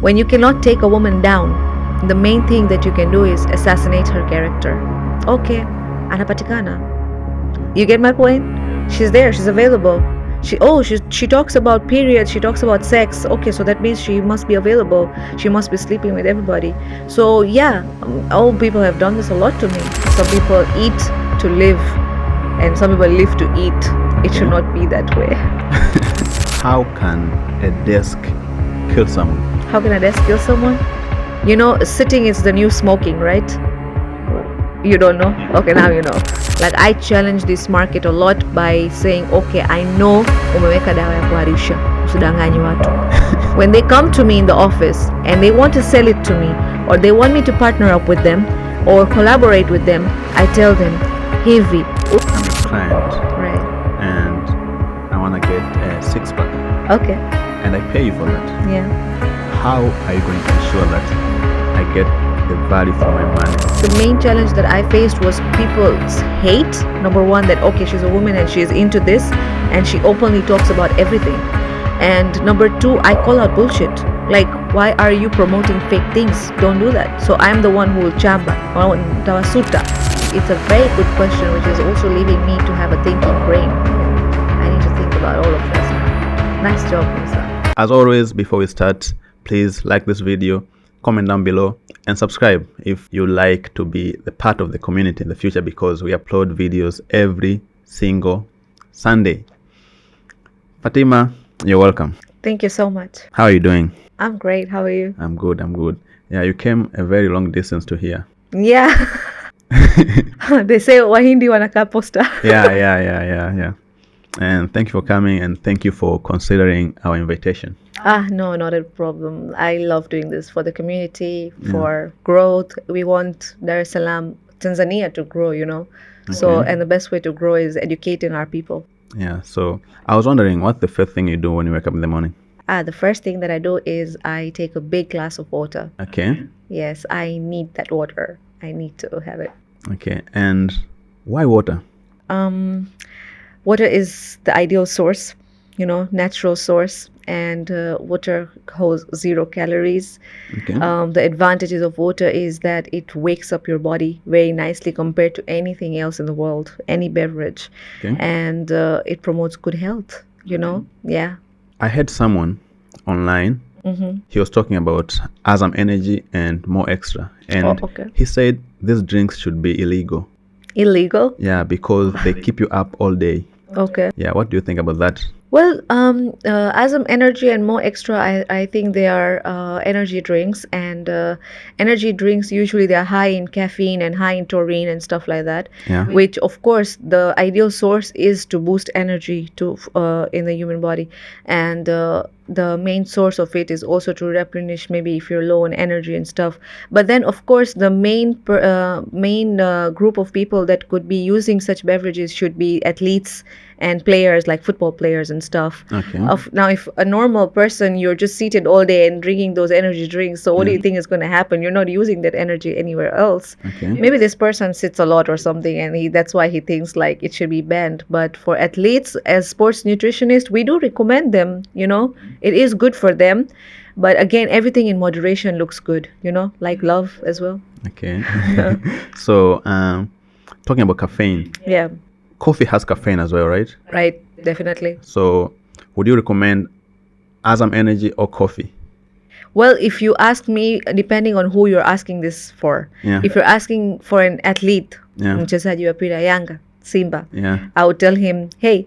When you cannot take a woman down, the main thing that you can do is assassinate her character. Okay, anapatikana. You get my point? She's there, she's available. She talks about periods, she talks about sex. Okay, so that means she must be available. She must be sleeping with everybody. So yeah, all people have done this a lot to me. Some people eat to live, and some people live to eat. It should not be that way. How can a desk kill someone? How can a desk kill someone? You know, sitting is the new smoking, right? You don't know? Okay, now you know. Like, I challenge this market a lot by saying, okay, I know umeweka dawa ya kuharisha, usidanganye watu. When they come to me in the office and they want to sell it to me, or they want me to partner up with them or collaborate with them, I tell them, heavy. I'm a client. Right. And I want to get a six-pack. Okay. And I pay you for that. Yeah. How are you going to ensure that I get the value for my money? The main challenge that I faced was people's hate. Number one, that okay, she's a woman and she's into this and she openly talks about everything. And number two, I call out bullshit. Like, why are you promoting fake things? Don't do that. So I'm the one who will chamba or tawasuta. It's a very good question, which is also leaving me to have a thinking brain. I need to think about all of this. Nice job, Musa. As always, before we start, please like this video, comment down below, and subscribe if you like to be the part of the community in the future, because we upload videos every single Sunday. Fatima, you're welcome. Thank you so much. How are you doing? I'm great. How are you? I'm good. Yeah, you came a very long distance to here. Yeah. They say Wahindi wanakaa posta. Yeah. And thank you for coming, and thank you for considering our invitation. No, not a problem. I love doing this for the community, for growth. We want Dar es Salaam, Tanzania to grow, you know. Okay. So, and the best way to grow is educating our people. Yeah, so I was wondering, what's the first thing you do when you wake up in the morning? The first thing that I do is I take a big glass of water. Okay. Yes, I need that water. I need to have it. Okay, and why water? Water is the ideal source, you know, natural source, and water holds 0 calories. Okay. The advantages of water is that it wakes up your body very nicely compared to anything else in the world, any beverage. Okay. And it promotes good health, you know. Yeah. I heard someone online, he was talking about Azam Energy and More Extra, and he said these drinks should be illegal. Illegal? Yeah, because they keep you up all day. Okay. Yeah, what do you think about that? Well, Azam Energy and More Extra, I think they are energy drinks, and energy drinks usually they are high in caffeine and high in taurine and stuff like that. Yeah. Which of course the ideal source is to boost energy to in the human body, and the main source of it is also to replenish maybe if you're low on energy and stuff. But then of course the main group of people that could be using such beverages should be athletes and players, like football players and stuff. Okay. Now, if a normal person, you're just seated all day and drinking those energy drinks, so what do you think is going to happen? You're not using that energy anywhere else. Okay. Maybe this person sits a lot or something, and that's why he thinks like it should be banned. But for athletes, as sports nutritionists, we do recommend them, you know. It is good for them. But again, everything in moderation looks good, you know, like love as well. Okay. So, talking about caffeine. Yeah. Coffee has caffeine as well, right? Right, definitely. So, would you recommend Azam Energy or coffee? Well, if you ask me, depending on who you're asking this for. Yeah. If you're asking for an athlete, Yeah. mchezaji wa mpira Yanga, Simba, Yeah. I would tell him, hey,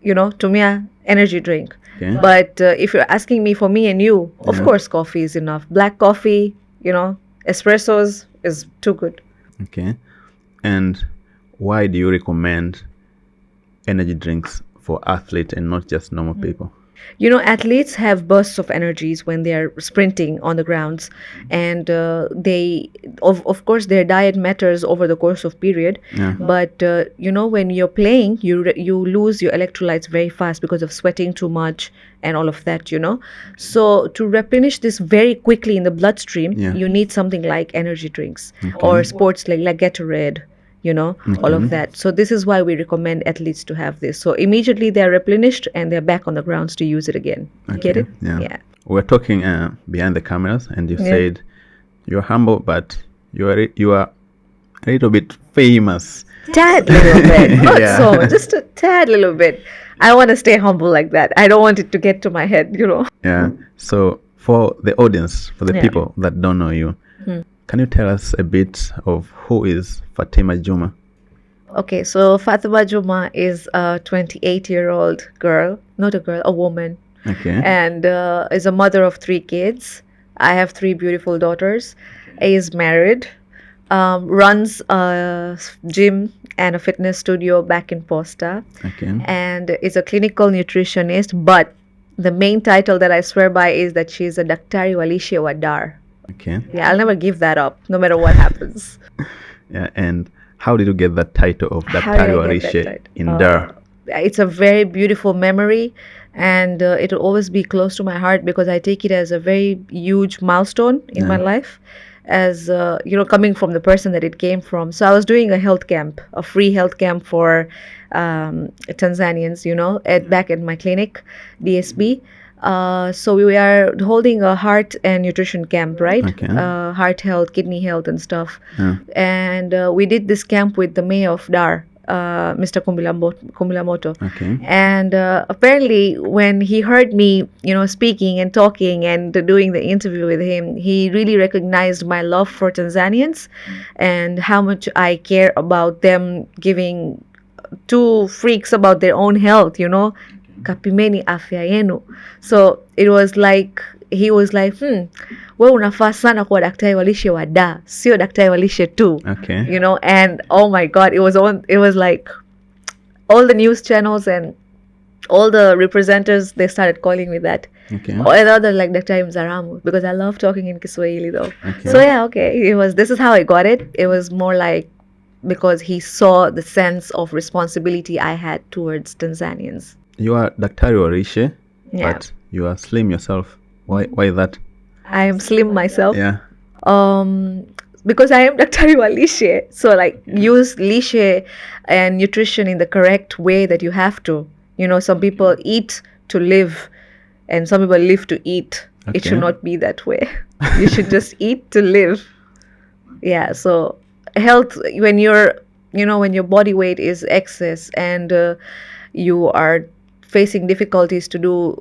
you know, tumia energy drink. Okay. But if you're asking me for me and you, of course coffee is enough. Black coffee, you know, espressos is too good. Okay. And why do you recommend energy drinks for athletes and not just normal people? You know, athletes have bursts of energies when they are sprinting on the grounds, and they, of course, their diet matters over the course of period. Yeah. But you know, when you're playing, you lose your electrolytes very fast because of sweating too much and all of that. You know, so to replenish this very quickly in the bloodstream, Yeah. you need something like energy drinks or sports like Gatorade. You know, all of that. So this is why we recommend athletes to have this. So immediately they're replenished and they're back on the grounds to use it again. You get it? Yeah. Yeah. we're talking behind the cameras, and you Yeah. said you're humble, but you are a little bit famous. Tad little bit, not Yeah. so, just a tad little bit. I want to stay humble like that. I don't want it to get to my head, you know. Yeah. So for the audience, for the Yeah. people that don't know you, Hmm. can you tell us a bit of who is Fatema Juma? Okay, so Fatema Juma is a 28-year-old girl, not a girl, a woman, Okay. and is a mother of 3 kids. I have 3 beautiful daughters. Is married, runs a gym and a fitness studio back in Posta, Okay. and is a clinical nutritionist. But the main title that I swear by is that she's a Daktari Walishe Wadar. Okay. Yeah, I'll never give that up, no matter what happens. Yeah. And how did you get that title of How did I Daktari get that Warishe title? in Dar? It's a very beautiful memory, and it will always be close to my heart because I take it as a very huge milestone in my life, as coming from the person that it came from. So I was doing a health camp, a free health camp for Tanzanians, back at my clinic, DSB. So we are holding a heart and nutrition camp, right? Okay. Heart health, kidney health, and stuff. Yeah. And we did this camp with the mayor of Dar, Mr. Kumbilamoto. Okay. And apparently, when he heard me, speaking and talking and doing the interview with him, he really recognized my love for Tanzanians and how much I care about them giving two freaks about their own health, kapimeni afya yenu. So it was like, he was like, wewe unafaa sana kuwa daktari wa lishe wa da, sio daktari wa lishe tu. Okay. And oh my god, it was like all the news channels and all the representatives, they started calling me that. Okay. Or other like Daktari Mzaramu, because I love talking in Kiswahili though. Okay. So yeah, okay, this is how I got it. It was more like because he saw the sense of responsibility I had towards Tanzanians. You are Daktari Warishe, Yeah. but you are slim yourself. Why that? I am slim myself. Yeah. Because I am Daktari wa lishe. So like use lishe and nutrition in the correct way that you have to. Some people eat to live and some people live to eat. It Okay. should not be that way. You should just eat to live. Yeah, so health, when when your body weight is excess and you are facing difficulties to do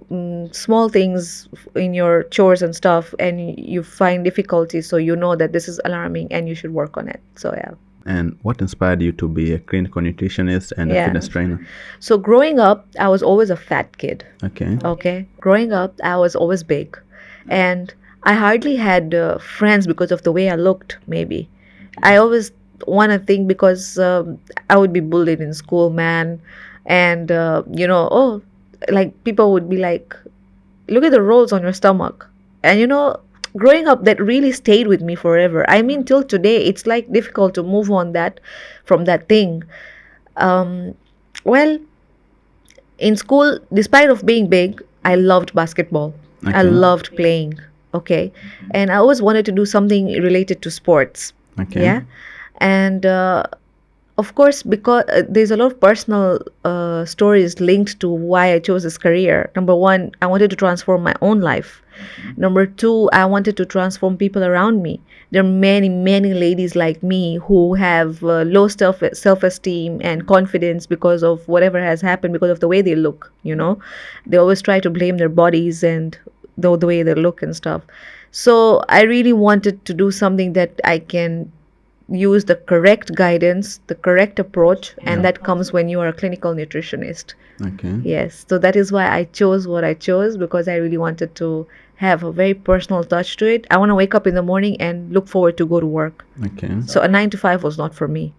small things in your chores and stuff, and you find difficulties, so you know that this is alarming and you should work on it. So yeah. And what inspired you to be a clinical nutritionist and a Yeah. fitness trainer? So growing up, I was always a fat kid. Okay. Growing up, I was always big, and I hardly had friends because of the way I looked. Maybe I always want to think because I would be bullied in school, man. And like people would be like, look at the rolls on your stomach. And growing up, that really stayed with me forever. I mean, till today, it's like difficult to move on from that thing. Well, in school, despite of being big, I loved basketball. I Okay. loved playing. Okay. And I always wanted to do something related to sports. Okay. Yeah. And of course, because there's a lot of personal stories linked to why I chose this career. Number one, I wanted to transform my own life. Number two, I wanted to transform people around me. There are many, many ladies like me who have low self-esteem and confidence because of whatever has happened, because of the way they look, They always try to blame their bodies and the way they look and stuff. So I really wanted to do something that I can use the correct guidance, the correct approach, and that comes when you are a clinical nutritionist. Okay. Yes, so that is why I chose what I chose, because I really wanted to have a very personal touch to it. I want to wake up in the morning and look forward to go to work. Okay. So a 9 to 5 was not for me,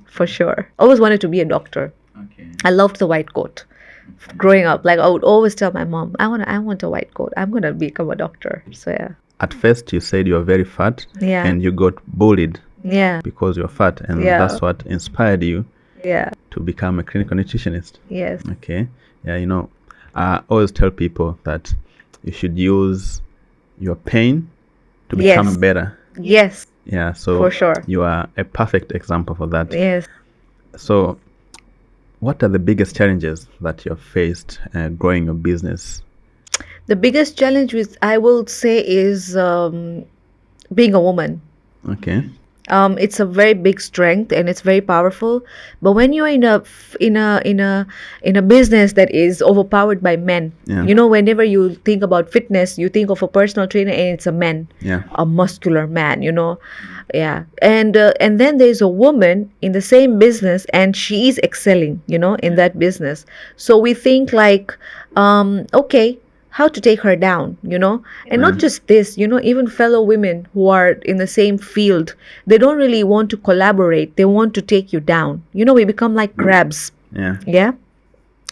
for sure. I always wanted to be a doctor. Okay. I loved the white coat. Growing up, like I would always tell my mom, I want a white coat. I'm gonna become a doctor. So yeah. At first, you said you were very fat, Yeah. and you got bullied Yeah. because you're fat, and Yeah. that's what inspired you Yeah. to become a clinical nutritionist. Yes. Okay. Yeah, I always tell people that you should use your pain to become Yes. better. Yes. Yeah, so For sure. you are a perfect example for that. Yes. So, what are the biggest challenges that you have faced growing your business? The biggest challenge with I will say is being a woman. Okay. It's a very big strength and it's very powerful. But when you're in a business that is overpowered by men, Yeah. whenever you think about fitness, you think of a personal trainer and it's a man, Yeah. a muscular man. Yeah. And then there's a woman in the same business and she is excelling, in that business. So we think like, okay, how to take her down, and not just this, even fellow women who are in the same field, they don't really want to collaborate, they want to take you down. We become like crabs. Yeah. Yeah.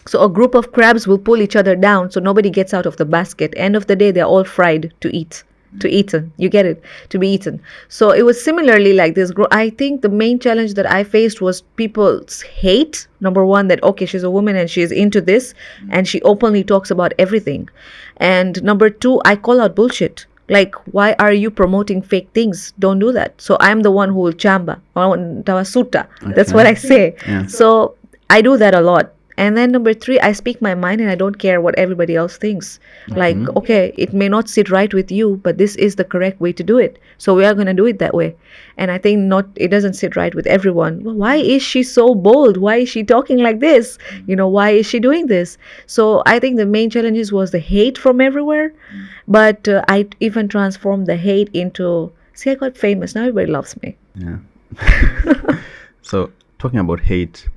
So a group of crabs will pull each other down so nobody gets out of the basket. End of the day, they're all fried to eat. To eaten, you get it, to be eaten. So it was similarly like this. I think the main challenge that I faced was people's hate. Number one, that okay, she's a woman and she's into this, and she openly talks about everything. And number two, I call out bullshit. Like, why are you promoting fake things? Don't do that. So I'm the one who will chamba, tawasuta. That's what I say. Yeah. So I do that a lot. And then number three, I speak my mind and I don't care what everybody else thinks. Like, okay, it may not sit right with you, but this is the correct way to do it. So we are going to do it that way. And I think it doesn't sit right with everyone. Well, why is she so bold? Why is she talking like this? Why is she doing this? So I think the main challenges was the hate from everywhere. But I even transformed the hate into, see, I got famous. Now everybody loves me. Yeah. So talking about hate,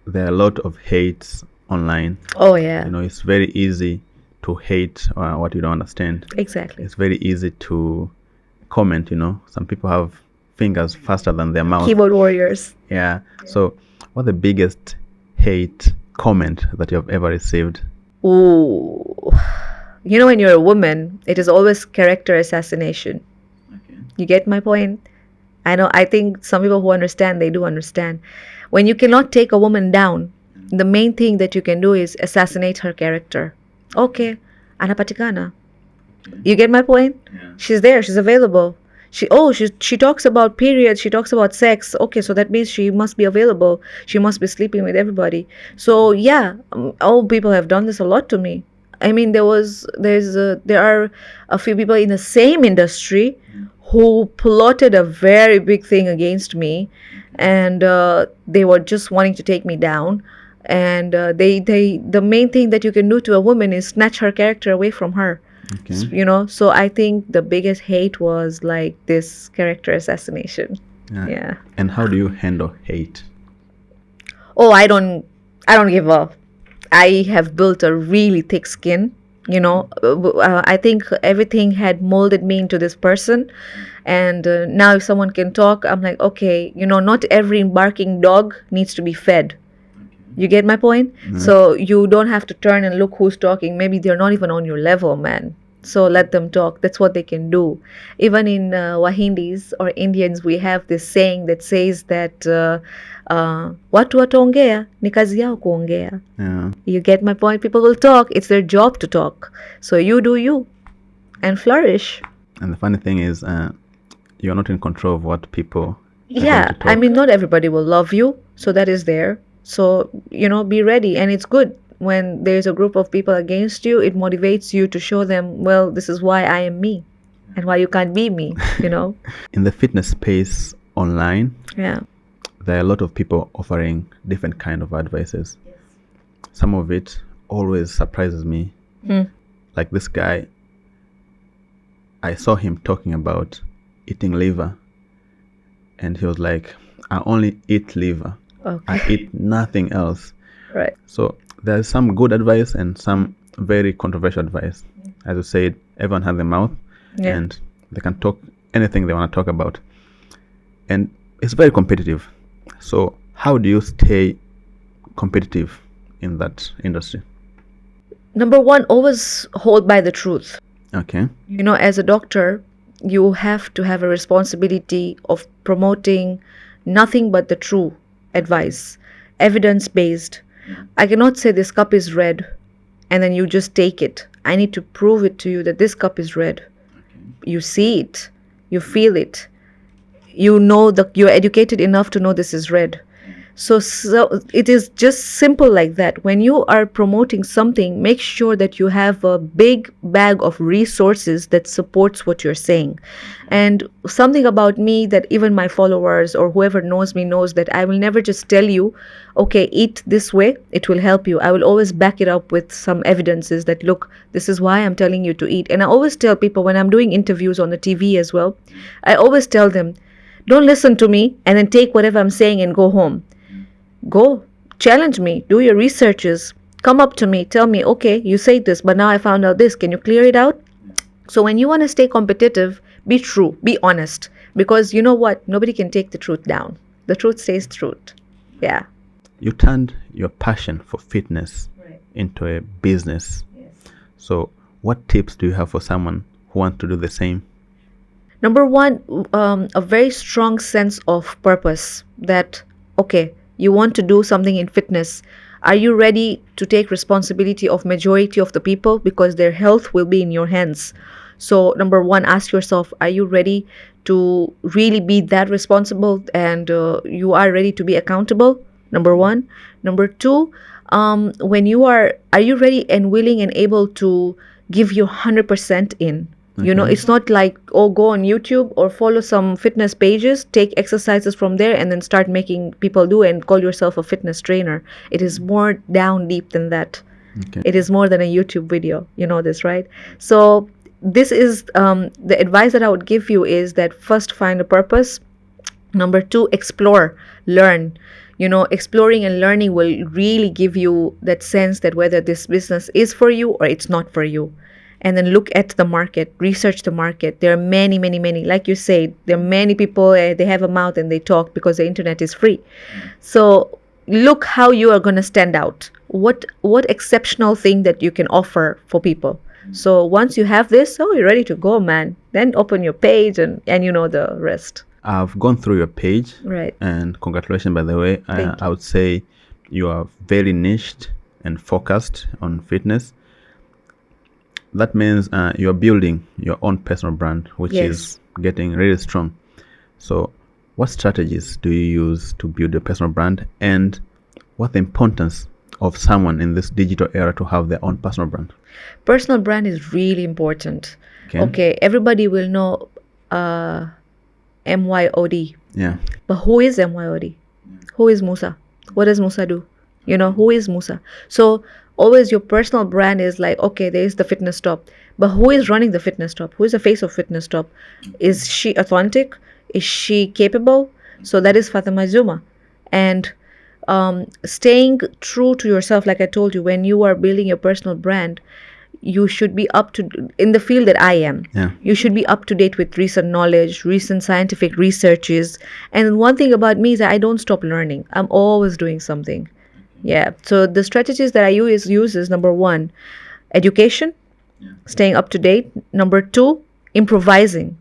there are a lot of hates online. Oh, yeah. It's very easy to hate what you don't understand. Exactly. It's very easy to comment. Some people have fingers faster than their mouth. Keyboard warriors. Yeah. So what's the biggest hate comment that you have ever received? Ooh. When you're a woman, it is always character assassination. Okay. You get my point? I think some people who understand, they do understand. When you cannot take a woman down, the main thing that you can do is assassinate her character. Okay, anapatikana. You get my point? Yeah. She's there, she's available. She talks about periods, she talks about sex. Okay, so that means she must be available. She must be sleeping with everybody. So yeah, all people have done this a lot to me. I mean, there are a few people in the same industry who plotted a very big thing against me, and they were just wanting to take me down. And the main thing that you can do to a woman is snatch her character away from her. Okay. So I think the biggest hate was like this character assassination. Yeah. And how do you handle hate? Oh, I don't give up. I have built a really thick skin. I think everything had molded me into this person. And now if someone can talk, I'm like, okay, not every barking dog needs to be fed. You get my point? So you don't have to turn and look who's talking. Maybe they're not even on your level, man. So let them talk. That's what they can do. Even in Wahindis or Indians, we have this saying that says that watu wataongea ni kazi yao kuongea. Yeah. You get my point? People will talk. It's their job to talk. So you do you and flourish. And the funny thing is, you're not in control of what people are going Yeah, to talk. I mean, not everybody will love you. So that is there. So, be ready. And it's good when there's a group of people against you. It motivates you to show them, well, this is why I am me and why you can't be me, In the fitness space online, Yeah. there are a lot of people offering different kind of advices. Some of it always surprises me. Like this guy, I saw him talking about eating liver, and he was like, I only eat liver. Okay. I eat nothing else. Right. So there's some good advice and some very controversial advice. As you said, everyone has a mouth, Yeah. and they can talk anything they want to talk about. And it's very competitive. So how do you stay competitive in that industry? Number one, always hold by the truth. Okay. As a doctor, you have to have a responsibility of promoting nothing but the true advice, evidence-based. I cannot say this cup is red and then you just take it. I need to prove it to you that this cup is red. You see it, you feel it, you're educated enough to know this is red. So it is just simple like that. When you are promoting something, make sure that you have a big bag of resources that supports what you're saying. And something about me that even my followers or whoever knows me knows that I will never just tell you, okay, eat this way, it will help you. I will always back it up with some evidences that, look, this is why I'm telling you to eat. And I always tell people when I'm doing interviews on the TV as well, I always tell them, don't listen to me and then take whatever I'm saying and go home. Go, challenge me, do your researches, come up to me, tell me, okay, you say this, but now I found out this. Can you clear it out? So when you want to stay competitive, be true, be honest, because you know what? Nobody can take the truth down. The truth stays truth. Yeah. You turned your passion for fitness into a business. Yes. So what tips do you have for someone who wants to do the same? Number one, a very strong sense of purpose that, okay, you want to do something in fitness. Are you ready to take responsibility of majority of the people, because their health will be in your hands? So number one, ask yourself, are you ready to really be that responsible, and you are ready to be accountable? Number one. Number two, when are you ready and willing and able to give your 100% in? You know, it's not like, oh, go on YouTube or follow some fitness pages, take exercises from there, and then start making people do and call yourself a fitness trainer. It is more down deep than that. Okay. It is more than a YouTube video. You know this, right? So this is the advice that I would give you is that first, find a purpose. Number two, explore, learn. You know, exploring and learning will really give you that sense that whether this business is for you or it's not for you. And then look at the market, research the market. There are many, many, many. Like you said, there are many people, they have a mouth and they talk because the internet is free. So look how you are going to stand out. What exceptional thing that you can offer for people. So once you have this, oh, you're ready to go, man. Then open your page and you know the rest. I've gone through your page. Right. And congratulations, by the way. I would say you are very niched and focused on fitness. That means you're building your own personal brand, which is getting really strong. So what strategies do you use to build your personal brand, and what's the importance of someone in this digital era to have their own personal brand? Personal brand is really important. Okay, everybody will know MYOD. Yeah. But who is MYOD? Who is Musa? What does Musa do? You know, who is Musa? So always your personal brand is like, okay, there is the fitness stop, but who is running the fitness stop? Who is the face of fitness stop? Is she authentic? Is she capable? So that is Fatema Juma. And staying true to yourself, like I told you, when you are building your personal brand, you should be up to, in the field that I am, you should be up to date with recent knowledge, recent scientific researches. And one thing about me is that I don't stop learning. I'm always doing something. Yeah. So the strategies that I use is, number one, education, staying up to date. Number two, improvising,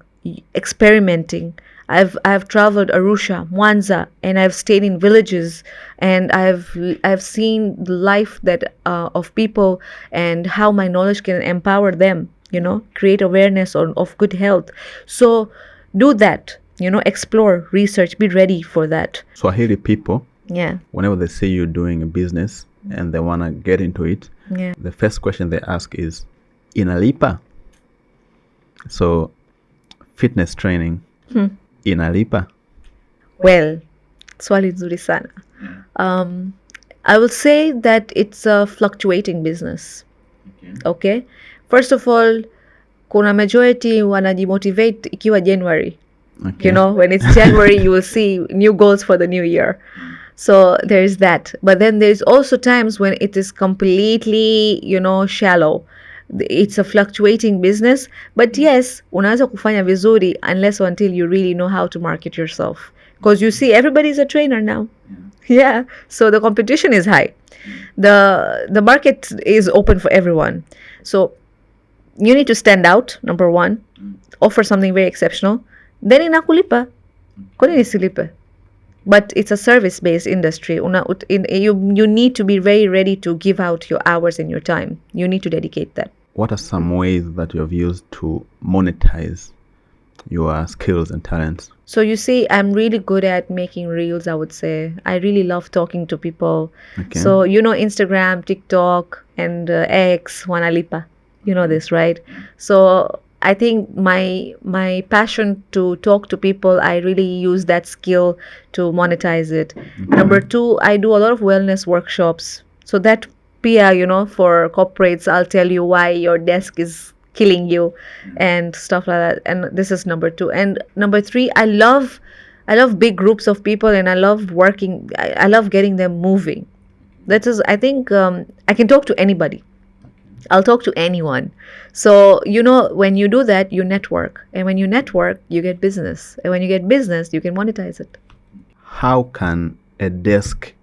experimenting. I've traveled Arusha, Mwanza, and I've stayed in villages, and I've seen the life that of people and how my knowledge can empower them. You know, create awareness of good health. So do that. You know, explore, research, be ready for that. Swahili people, whenever they see you doing a business and they want to get into it, the first question they ask is, inalipa? So fitness training, inalipa? Well, swali nzuri sana. I will say that it's a fluctuating business. Okay? First of all, kuna majority wanajimotivate ikiwa January. You know, when it's January, you will see new goals for the new year. So there's that. But then there's also times when it is completely, you know, shallow. It's a fluctuating business. But yes, unaweza kufanya vizuri unless or until you really know how to market yourself. Because you see, everybody's a trainer now. Yeah. So the competition is high. The market is open for everyone. So you need to stand out, number one. Offer something very exceptional. Then inakulipa. Kwa nini silipe? But it's a service-based industry. You need to be very ready to give out your hours and your time. You need to dedicate that. What are some ways that you have used to monetize your skills and talents? So you see, I'm really good at making reels, I would say. I really love talking to people. Okay. So, Instagram, TikTok, and X, Wanalipa. You know this, right? So I think my passion to talk to people, I really use that skill to monetize it. Number two, I do a lot of wellness workshops. So that PR, for corporates, I'll tell you why your desk is killing you and stuff like that. And this is number two. And number three, I love big groups of people, and I love working. I love getting them moving. That is, I think, I can talk to anybody. I'll talk to anyone. So, when you do that, you network. And when you network, you get business. And when you get business, you can monetize it. How can a desk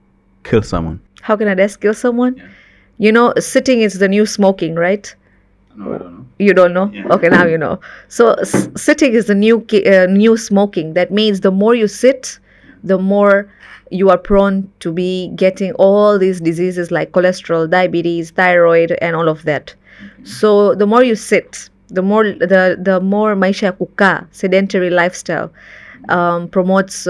kill someone? How can a desk kill someone? Sitting is the new smoking, right? No, I don't know. You don't know? Yeah. Okay, now you know. So sitting is the new smoking. That means the more you sit, the more you are prone to be getting all these diseases like cholesterol, diabetes, thyroid, and all of that. So the more you sit, the more maisha ya kukaa, sedentary lifestyle, promotes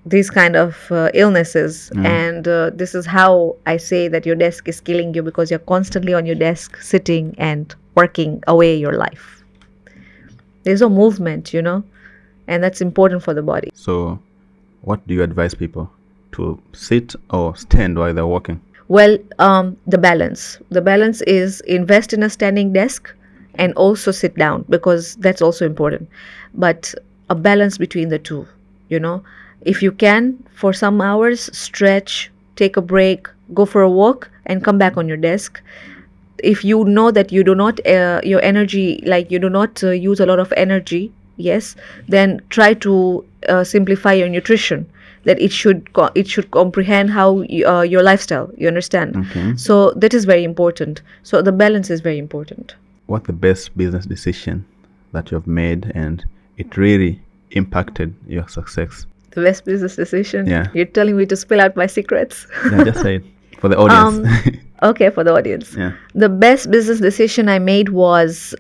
these kind of illnesses. And this is how I say that your desk is killing you, because you're constantly on your desk sitting and working away your life. There's no movement, and that's important for the body. So, what do you advise people to sit or stand while they're walking? Well, the balance. The balance is invest in a standing desk and also sit down, because that's also important. But a balance between the two, If you can, for some hours, stretch, take a break, go for a walk, and come back on your desk. If you know that you do not, your energy, like you do not use a lot of energy, yes, then try to simplify your nutrition. That it should comprehend how your lifestyle. You understand? Okay. So that is very important. So the balance is very important. What's the best business decision that you have made and it really impacted your success? The best business decision? Yeah. You're telling me to spill out my secrets? Yeah, just say it for the audience. Okay, for the audience. Yeah. The best business decision I made was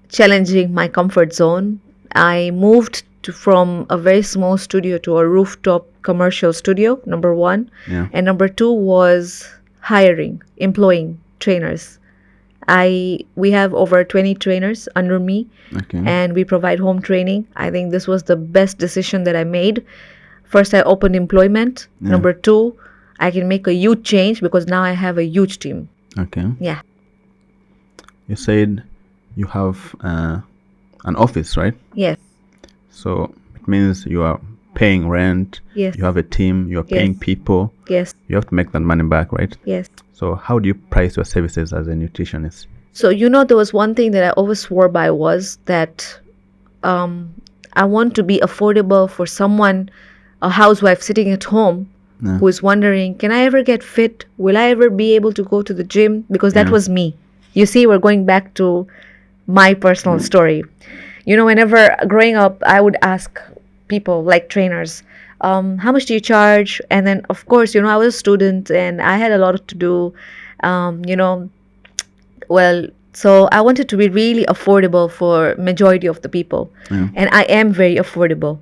challenging my comfort zone. I moved from a very small studio to a rooftop commercial studio, number one. Yeah. And number two was employing trainers. We have over 20 trainers under me. Okay. And we provide home training. I think this was the best decision that I made. First, I opened employment. Yeah. Number two, I can make a huge change because now I have a huge team. Okay. Yeah. You said you have an office, right? Yes. So it means you are paying rent. Yes. You have a team. You are paying people. Yes. You have to make that money back, right? Yes. So how do you price your services as a nutritionist? So, there was one thing that I always swore by was that I want to be affordable for someone, a housewife sitting at home, Yeah. who is wondering, can I ever get fit? Will I ever be able to go to the gym? Because that was me. You see, we're going back to my personal story. Whenever growing up, I would ask people like trainers, how much do you charge? And then, of course, I was a student and I had a lot to do, Well, so I wanted to be really affordable for majority of the people. Yeah. And I am very affordable.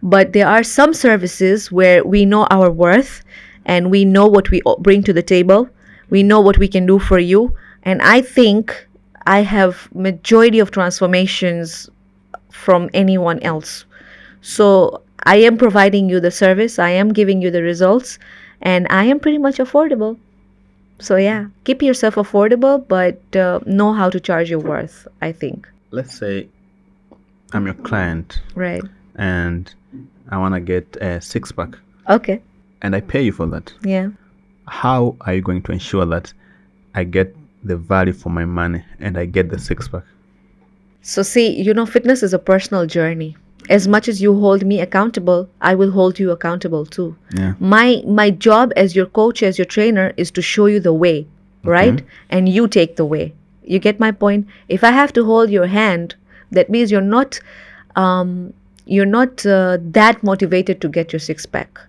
But there are some services where we know our worth and we know what we bring to the table. We know what we can do for you. And I think I have majority of transformations from anyone else. So I am providing you the service. I am giving you the results. And I am pretty much affordable. So yeah, keep yourself affordable, but know how to charge your worth, I think. Let's say I'm your client Right. and I want to get a six-pack Okay. and I pay you for that. Yeah. How are you going to ensure that I get the value for my money and I get the six-pack? So see, fitness is a personal journey. As much as you hold me accountable, I will hold you accountable too. Yeah. My job as your coach, as your trainer, is to show you the way, right? And you take the way. You get my point? If I have to hold your hand, that means you're not that motivated to get your six-pack.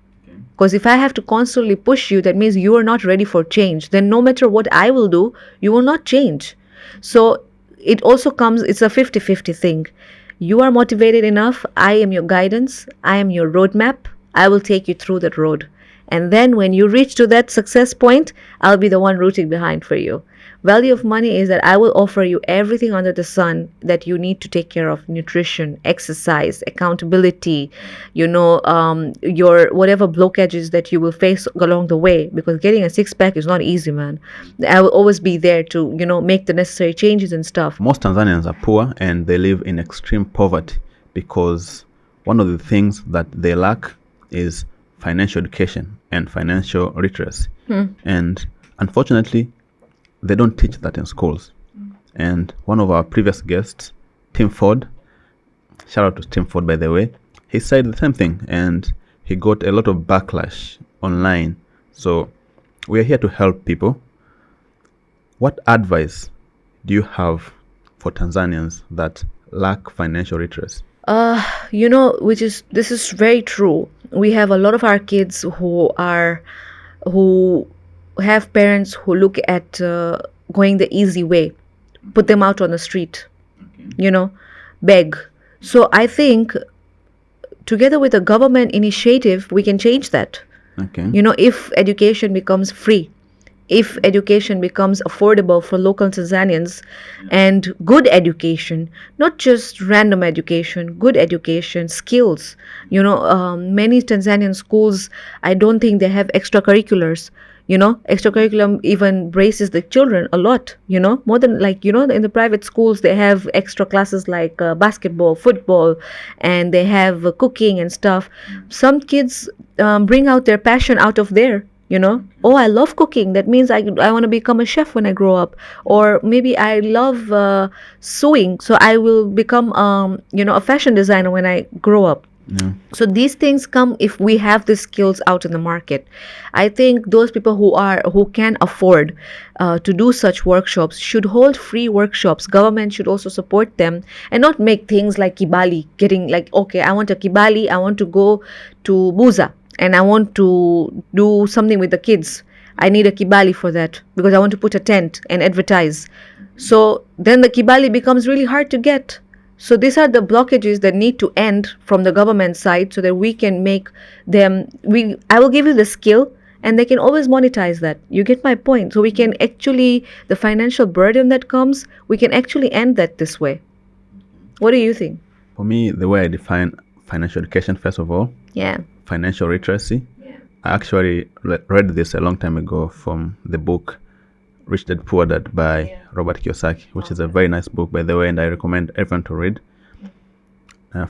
Because if I have to constantly push you, that means you are not ready for change. Then no matter what I will do, you will not change. So it also comes, it's a 50-50 thing. You are motivated enough, I am your guidance, I am your roadmap, I will take you through that road. And then when you reach to that success point, I'll be the one rooting behind for you. Value of money is that I will offer you everything under the sun that you need to take care of: nutrition, exercise, accountability, your whatever blockages that you will face along the way. Because getting a six pack is not easy, man. I will always be there to, make the necessary changes and stuff. Most Tanzanians are poor and they live in extreme poverty because one of the things that they lack is financial education and financial literacy. And unfortunately, they don't teach that in schools. And one of our previous guests, Tim Ford, shout out to Tim Ford, by the way, he said the same thing and he got a lot of backlash online. So we are here to help people. What advice do you have for Tanzanians that lack financial literacy? This is very true. We have a lot of our kids who have parents who look at going the easy way, put them out on the street, beg. So I think together with a government initiative, we can change that. Okay. If education becomes free, if education becomes affordable for local Tanzanians, and good education, not just random education, good education, skills. Many Tanzanian schools, I don't think they have extracurriculars. Extracurriculum even braces the children a lot, more than in the private schools, they have extra classes like basketball, football, and they have cooking and stuff. Some kids bring out their passion out of there. Oh, I love cooking. That means I want to become a chef when I grow up. Or maybe I love sewing, so I will become, a fashion designer when I grow up. Yeah. So these things come if we have the skills out in the market. I think those people who can afford to do such workshops should hold free workshops. Government should also support them and not make things like kibali, getting like, okay, I want a kibali, I want to go to Buza and I want to do something with the kids. I need a kibali for that because I want to put a tent and advertise. So then the kibali becomes really hard to get. So these are the blockages that need to end from the government side so that we can make them, I will give you the skill and they can always monetize that. You get my point? So we can actually, the financial burden that comes, we can actually end that this way. What do you think? For me, the way I define financial education, first of all, financial literacy. I actually read this a long time ago from the book Rich Dad Poor Dad by Robert Kiyosaki, which is a very nice book, by the way, and I recommend everyone to read.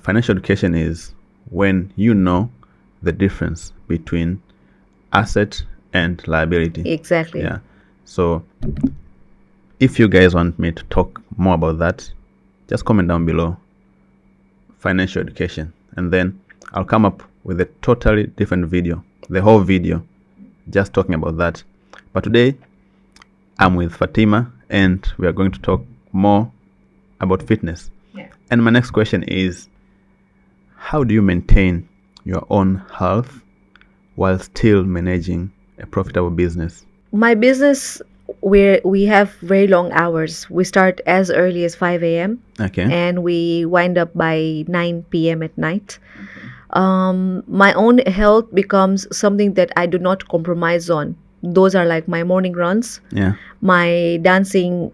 Financial education is when you know the difference between asset and liability. Exactly. Yeah. So if you guys want me to talk more about that, just comment down below, financial education, and then I'll come up with a totally different video, the whole video, just talking about that. But today, I'm with Fatima, and we are going to talk more about fitness. Yeah. And my next question is, how do you maintain your own health while still managing a profitable business? My business, we have very long hours. We start as early as 5 a.m. Okay. and we wind up by 9 p.m. at night. My own health becomes something that I do not compromise on. Those are like my morning runs, my dancing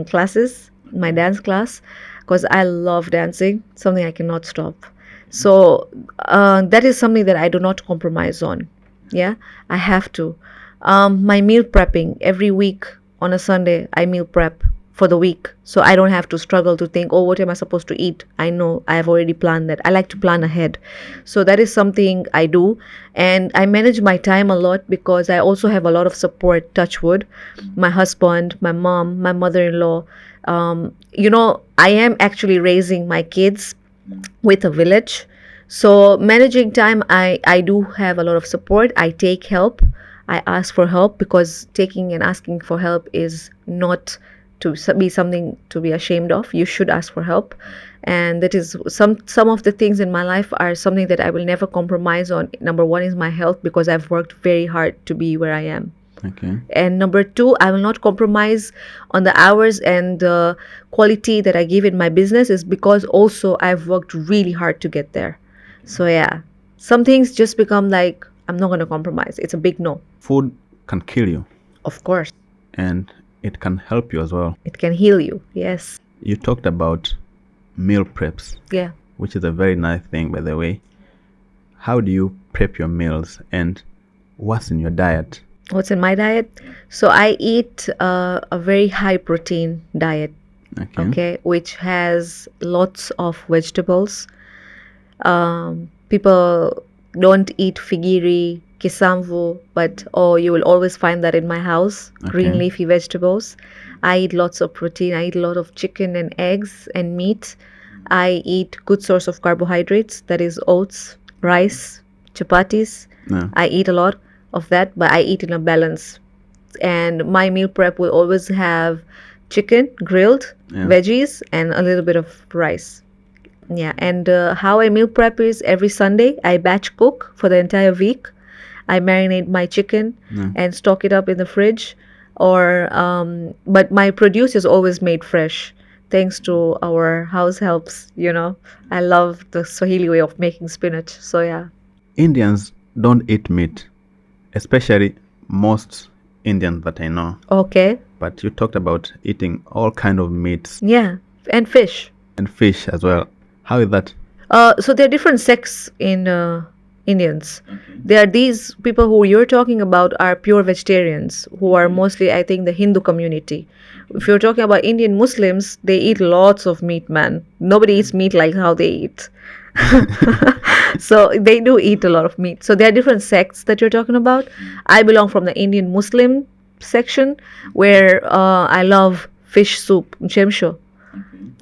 classes, my dance class, because I love dancing, something I cannot stop. So that is something that I do not compromise on. Yeah, I have to. My meal prepping, every week on a Sunday, I meal prep for the week, so I don't have to struggle to think, oh, what am I supposed to eat? I know I have already planned that. I like to plan ahead, so that is something I do. And I manage my time a lot because I also have a lot of support, touch wood, my husband, my mom, my mother-in-law. I am actually raising my kids with a village, so managing time, I do have a lot of support. I take help, I ask for help, because taking and asking for help is not to be something to be ashamed of. You should ask for help, and that is some of the things in my life are something that I will never compromise on. Number one is my health, because I've worked very hard to be where I am. Okay. And number two, I will not compromise on the hours and the quality that I give in my business, is because also I've worked really hard to get there. So yeah, some things just become like, I'm not going to compromise. It's a big no. Food can kill you, Of course, and it can help you as well. it can heal you. Yes. You talked about meal preps, Yeah. which is a very nice thing, by the way. How do you prep your meals, and what's in your diet? What's in my diet? So I eat a very high protein diet, okay, which has lots of vegetables. People don't eat figiri, kisamvu, but you will always find that in my house. Green leafy vegetables. I eat lots of protein. I eat a lot of chicken and eggs and meat. I eat good source of carbohydrates, that is oats, rice, chapatis. Yeah. I eat a lot of that, but I eat in a balance. And my meal prep will always have chicken, grilled, veggies, and a little bit of rice. Yeah, and how I meal prep is every Sunday I batch cook for the entire week. I marinate my chicken and stock it up in the fridge, but my produce is always made fresh, thanks to our house helps. I love the Swahili way of making spinach. So yeah. Indians don't eat meat, especially most Indians that I know. Okay. But you talked about eating all kind of meats. Yeah, and fish. And fish as well. How is that? So there are different sects in Indians. There are these people who you're talking about are pure vegetarians, who are mostly, I think, the Hindu community. If you're talking about Indian Muslims, they eat lots of meat, man. Nobody eats meat like how they eat. So they do eat a lot of meat. So there are different sects that you're talking about. I belong from the Indian Muslim section, where I love fish soup, mchemsho.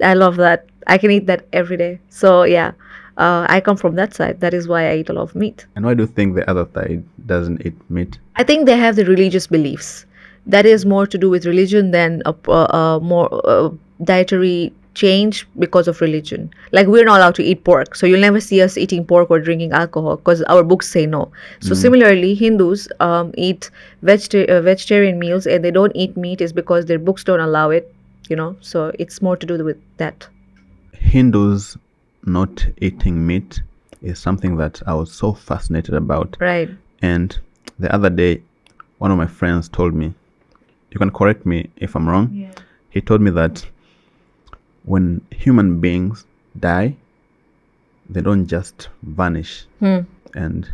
I love that. I can eat that every day. So yeah, I come from that side. That is why I eat a lot of meat. And why do you think the other side doesn't eat meat? I think they have the religious beliefs. That is more to do with religion than a more dietary change because of religion. Like, we're not allowed to eat pork, so you'll never see us eating pork or drinking alcohol because our books say no. So similarly, Hindus eat vegetarian meals, and they don't eat meat is because their books don't allow it. So it's more to do with that. Hindus not eating meat is something that I was so fascinated about. Right. And the other day, one of my friends told me, you can correct me if I'm wrong. Yeah. He told me that when human beings die, they don't just vanish. And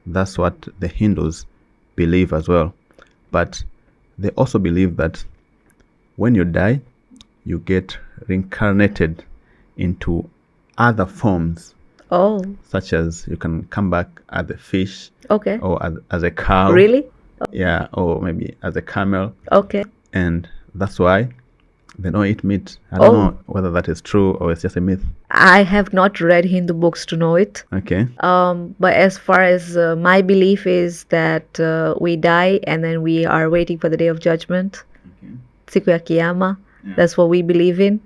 that's what the Hindus believe as well. But they also believe that when you die, you get reincarnated into other forms. Oh. Such as you can come back as a fish. Okay. Or as a cow. Really? Yeah, or maybe as a camel. Okay. And that's why they don't eat meat. I don't know whether that is true or it's just a myth. I have not read Hindu books to know it. Okay. But as far as my belief is that we die and then we are waiting for the day of judgment. Siku ya Kiyama. That's what we believe in.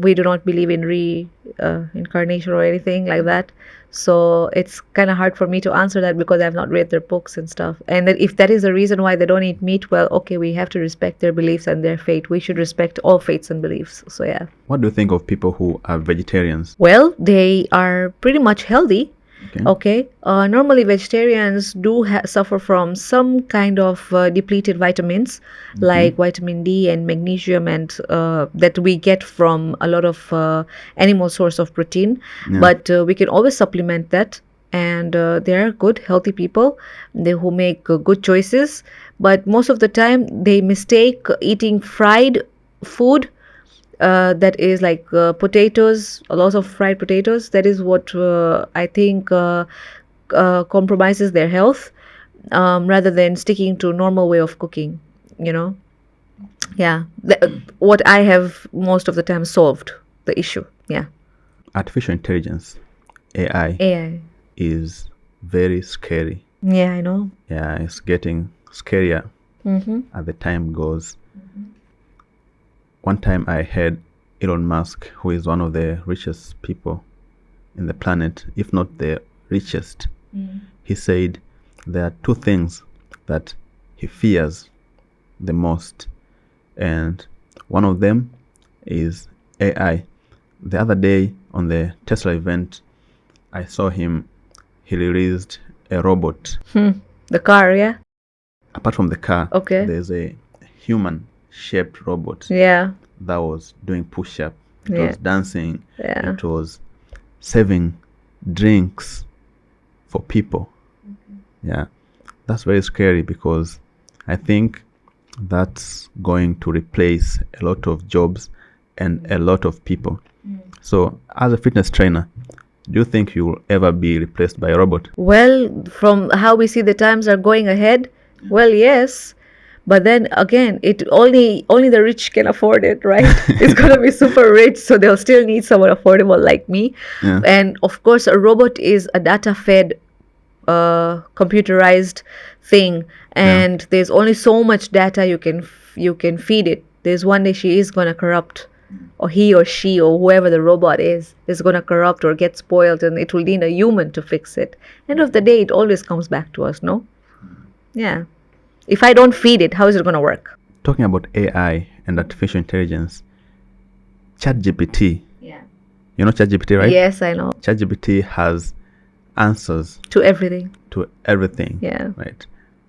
We do not believe in reincarnation or anything like that. So it's kind of hard for me to answer that because I've not read their books and stuff. And if that is the reason why they don't eat meat, well, okay, we have to respect their beliefs and their faith. We should respect all faiths and beliefs. So yeah. What do you think of people who are vegetarians? Well, they are pretty much healthy. Okay. Normally, vegetarians do suffer from some kind of depleted vitamins, like vitamin D and magnesium, and that we get from a lot of animal source of protein. Yeah. But we can always supplement that. And there are good, healthy people who make good choices. But most of the time, they mistake eating fried food. That is like potatoes, a lot of fried potatoes. That is what I think compromises their health, rather than sticking to normal way of cooking. Yeah, what I have most of the time solved the issue. Yeah. Artificial intelligence, AI is very scary. Yeah, I know. Yeah, it's getting scarier as the time goes. One time I heard Elon Musk, who is one of the richest people in the planet, if not the richest, he said there are two things that he fears the most. And one of them is AI. The other day on the Tesla event, I saw he released a robot. The car, yeah? Apart from the car, Okay. there's a human-shaped robot Yeah. that was doing push-up. It Yeah. was dancing. Yeah. It was serving drinks for people. Yeah, that's very scary because I think that's going to replace a lot of jobs and a lot of people. So, as a fitness trainer, do you think you will ever be replaced by a robot? Well, from how we see the times are going ahead, well, yes. But then again, it only the rich can afford it, right? It's gonna be super rich, so they'll still need someone affordable like me. Yeah. And of course, a robot is a data-fed, computerized thing, and there's only so much data you can feed it. There's one day she is gonna corrupt, or he or she or whoever the robot is gonna corrupt or get spoiled, and it will need a human to fix it. End of the day, it always comes back to us, no? Yeah. If I don't feed it, how is it gonna work? Talking about AI and artificial intelligence, ChatGPT. Yeah. You know ChatGPT, right? Yes, I know. ChatGPT has answers To everything. to everything. Yeah. Right.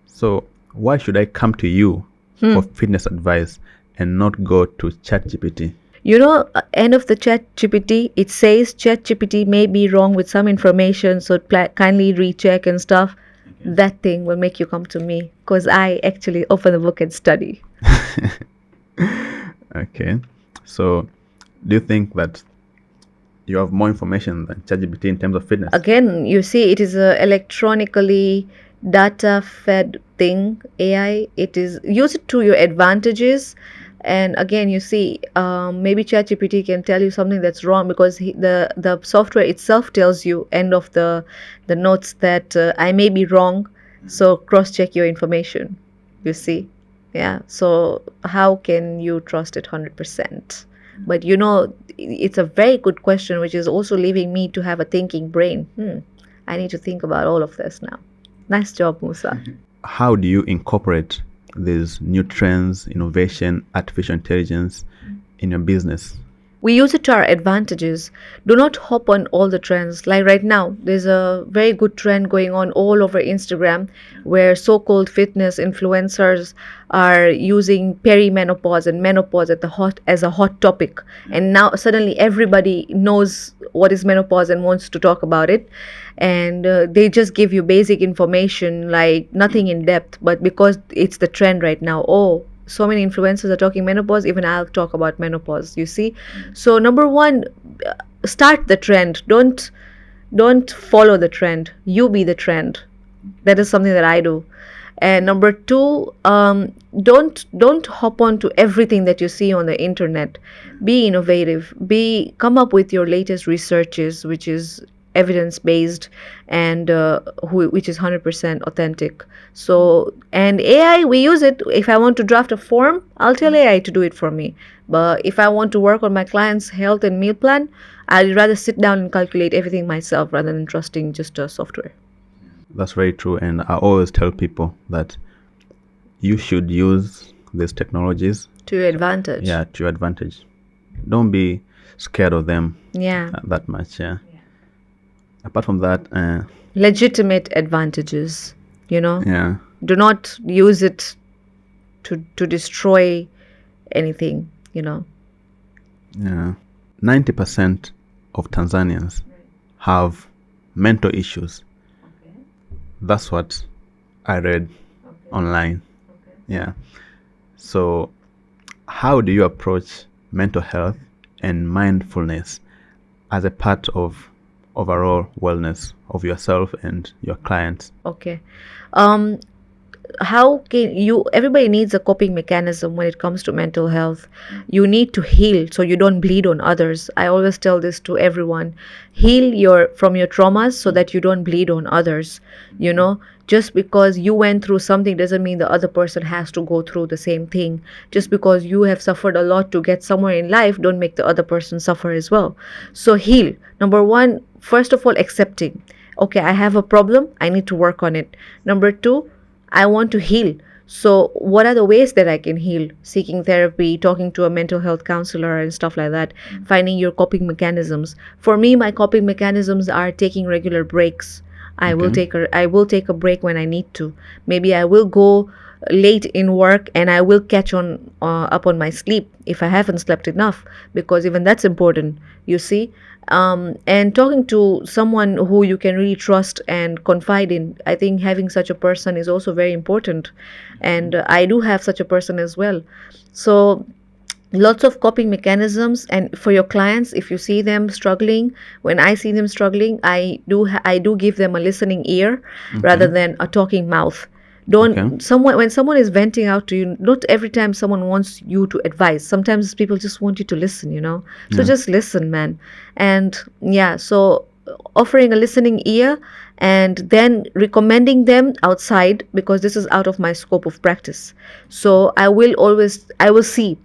So why should I come to you for fitness advice and not go to ChatGPT? You know, end of the ChatGPT, it says ChatGPT may be wrong with some information, so kindly recheck and stuff. That thing will make you come to me because I actually open the book and study. Okay. So do you think that you have more information than ChatGPT in terms of fitness? Again, you see, it is a electronically data-fed thing, AI. It is, use it to your advantages. And again, you see, maybe ChatGPT can tell you something that's wrong because the software itself tells you end of the notes that I may be wrong, so cross-check your information. You see, yeah. So how can you trust it 100%? But you know, it's a very good question, which is also leaving me to have a thinking brain. I need to think about all of this now. Nice job, Musa. How do you incorporate these new trends, innovation, artificial intelligence in your business? We use it to our advantages. Do not hop on all the trends. Like right now, there's a very good trend going on all over Instagram where so-called fitness influencers are using perimenopause and menopause as a hot topic. And now suddenly everybody knows what is menopause and wants to talk about it. And they just give you basic information, like nothing in depth, but because it's the trend right now. Oh, so many influencers are talking menopause, even I'll talk about menopause, you see. So number one, start the trend. Don't follow the trend, you be the trend. That is something that I do. And number two, don't hop on to everything that you see on the internet. Be innovative, come up with your latest researches, which is evidence-based and which is 100% authentic. So, and AI, we use it. If I want to draft a form, I'll tell AI to do it for me. But if I want to work on my client's health and meal plan, I'd rather sit down and calculate everything myself rather than trusting just a software. That's very true. And I always tell people that you should use these technologies To your advantage. to your advantage. Don't be scared of them that much. Apart from that, legitimate advantages, you know. Do not use it to destroy anything, you know. 90% of Tanzanians have mental issues. That's what I read online. So how do you approach mental health and mindfulness as a part of overall wellness of yourself and your clients? Okay. How can you, everybody needs a coping mechanism when it comes to mental health. You need to heal so you don't bleed on others. I always tell this to everyone. Heal from your traumas so that you don't bleed on others. You know, just because you went through something doesn't mean the other person has to go through the same thing. Just because you have suffered a lot to get somewhere in life, don't make the other person suffer as well. So heal. Number one, first of all, accepting. Okay, I have a problem. I need to work on it. Number two, I want to heal. So, what are the ways that I can heal? Seeking therapy, talking to a mental health counselor, and stuff like that, finding your coping mechanisms. For me, my coping mechanisms are taking regular breaks. Okay. I will take a break when I need to. Maybe I will go late in work and I will catch on up on my sleep if I haven't slept enough, because even that's important, you see. And talking to someone who you can really trust and confide in, I think having such a person is also very important, and I do have such a person as well. So lots of coping mechanisms. And for your clients, if you see them struggling, when I see them struggling, I do give them a listening ear rather Okay. than a talking mouth. Okay. Don't someone When someone is venting out to you, not every time someone wants you to advise. Sometimes people just want you to listen, so Yeah. just listen, man. And yeah, so offering a listening ear, and then recommending them outside, because this is out of my scope of practice. So I will see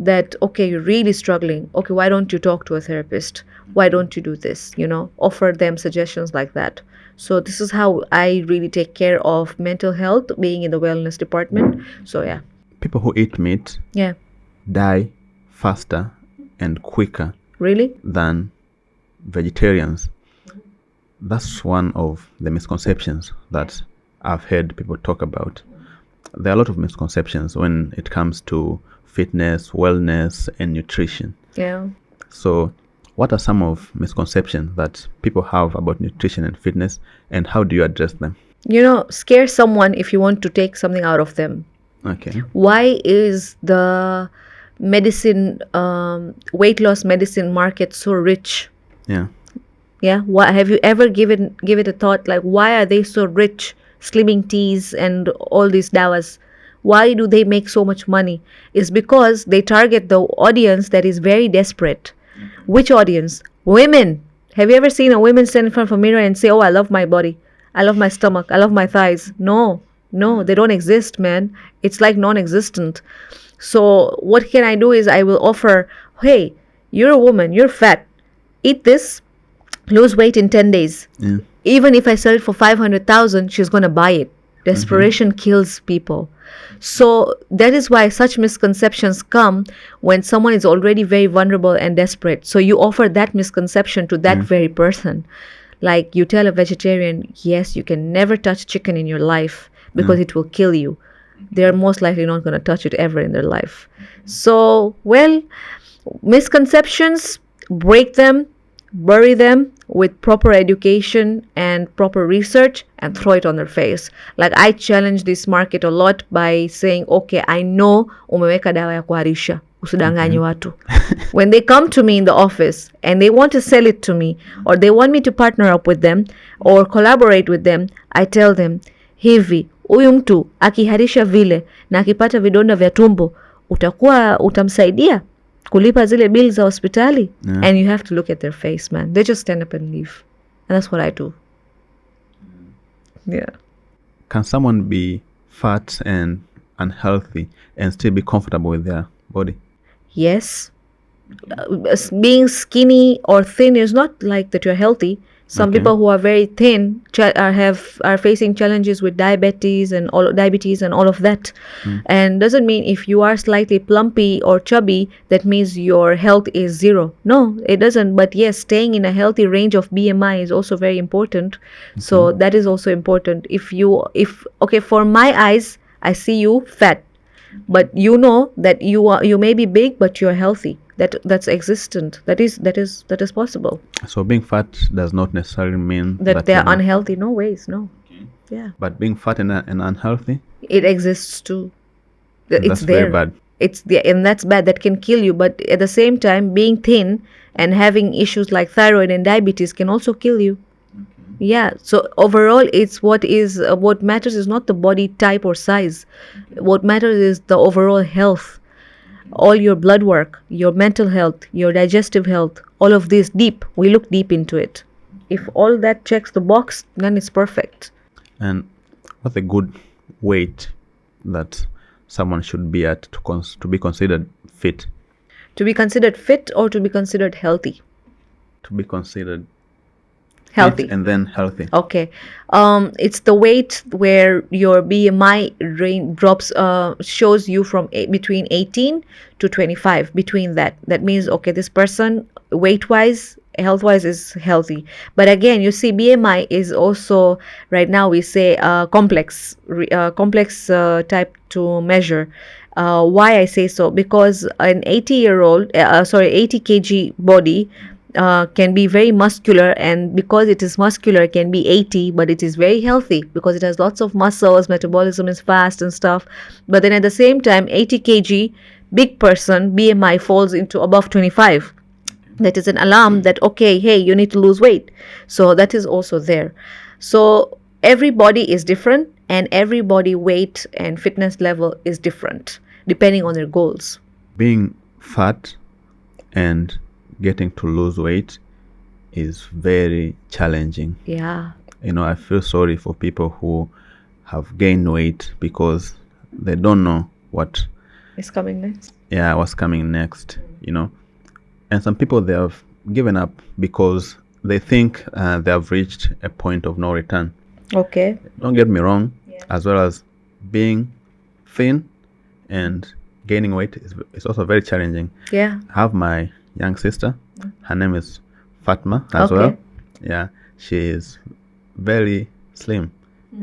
that, okay, you're really struggling, okay, why don't you talk to a therapist, why don't you do this, offer them suggestions like that. So this is how I really take care of mental health, being in the wellness department. So yeah. People who eat meat Yeah. die faster and quicker Really? than vegetarians. That's one of the misconceptions that I've heard people talk about. There are a lot of misconceptions when it comes to fitness, wellness, and nutrition. Yeah. So, what are some of misconceptions that people have about nutrition and fitness, and how do you address them? Scare someone if you want to take something out of them. Okay. Why is the weight loss medicine market so rich? Yeah. Yeah. Why have you ever give it a thought, like, why are they so rich? Slimming teas and all these dawas. Why do they make so much money? Is because they target the audience that is very desperate. Which audience? Women. Have you ever seen a woman stand in front of a mirror and say, "Oh, I love my body. I love my stomach. I love my thighs"? No. No, they don't exist, man. It's like non-existent. So what can I do is I will offer, "Hey, you're a woman, you're fat. Eat this, lose weight in 10 days. Yeah. Even if I sell it for 500,000, she's going to buy it." Desperation kills people. So that is why such misconceptions come when someone is already very vulnerable and desperate. So you offer that misconception to that very person. Like, you tell a vegetarian, yes, you can never touch chicken in your life because it will kill you. They're most likely not going to touch it ever in their life. So, well, misconceptions, break them, bury them with proper education and proper research, and throw it on their face. Like, I challenge this market a lot by saying, okay, I know umeweka dawa ya kuharisha, usidanganye watu. When they come to me in the office and they want to sell it to me, or they want me to partner up with them or collaborate with them, I tell them, hivi, huyu mtu akiharisha vile na akipata vidonda vya tumbo, utamsaidia kulipa zile bills za hospitali? Yeah. And you have to look at their face, man. They just stand up and leave. And that's what I do. Yeah. Can someone be fat and unhealthy and still be comfortable with their body? Yes. Being skinny or thin is not like that you're healthy. Some Okay. people who are very thin are facing challenges with diabetes and all of that. And doesn't mean if you are slightly plumpy or chubby that means your health is zero. No, it doesn't. But yes, staying in a healthy range of BMI is also very important. So that is also important. Okay, for my eyes, I see you fat, but you know that you may be big, but you're healthy. That's existent. That is possible. So being fat does not necessarily mean That they you're are not- unhealthy. No ways. No. Yeah. But being fat and unhealthy, It exists too. It's that's there. very bad. And that's bad. That can kill you. But at the same time, being thin and having issues like thyroid and diabetes can also kill you. Yeah. So overall, it's what matters is not the body type or size. What matters is the overall health. All your blood work, your mental health, your digestive health, all of this deep. We look deep into it. If all that checks the box, then it's perfect. And what's a good weight that someone should be at to be considered fit? To be considered fit or to be considered healthy? To be considered Healthy. Fit and then healthy. Okay. It's the weight where your BMI drops, shows you from between 18 to 25, between that. That means, okay, this person weight wise, health wise is healthy. But again, you see, BMI is also, right now we say, complex type to measure. Why I say so? Because an 80-year-old, 80 kg body can be very muscular, and because it is muscular, it can be 80, but it is very healthy because it has lots of muscles, metabolism is fast and stuff. But then at the same time, 80 kg big person BMI falls into above 25. That is an alarm that, okay, hey, you need to lose weight. So that is also there. So every body is different, and every body weight and fitness level is different depending on their goals. Being fat and getting to lose weight is very challenging. Yeah. I feel sorry for people who have gained weight because they don't know what is coming next. Yeah, what's coming next, And some people, they have given up because they think they have reached a point of no return. Okay. Don't get me wrong, as well as being thin and gaining weight is also very challenging. Yeah. I have my young sister. Her name is Fatema as well. Yeah, she is very slim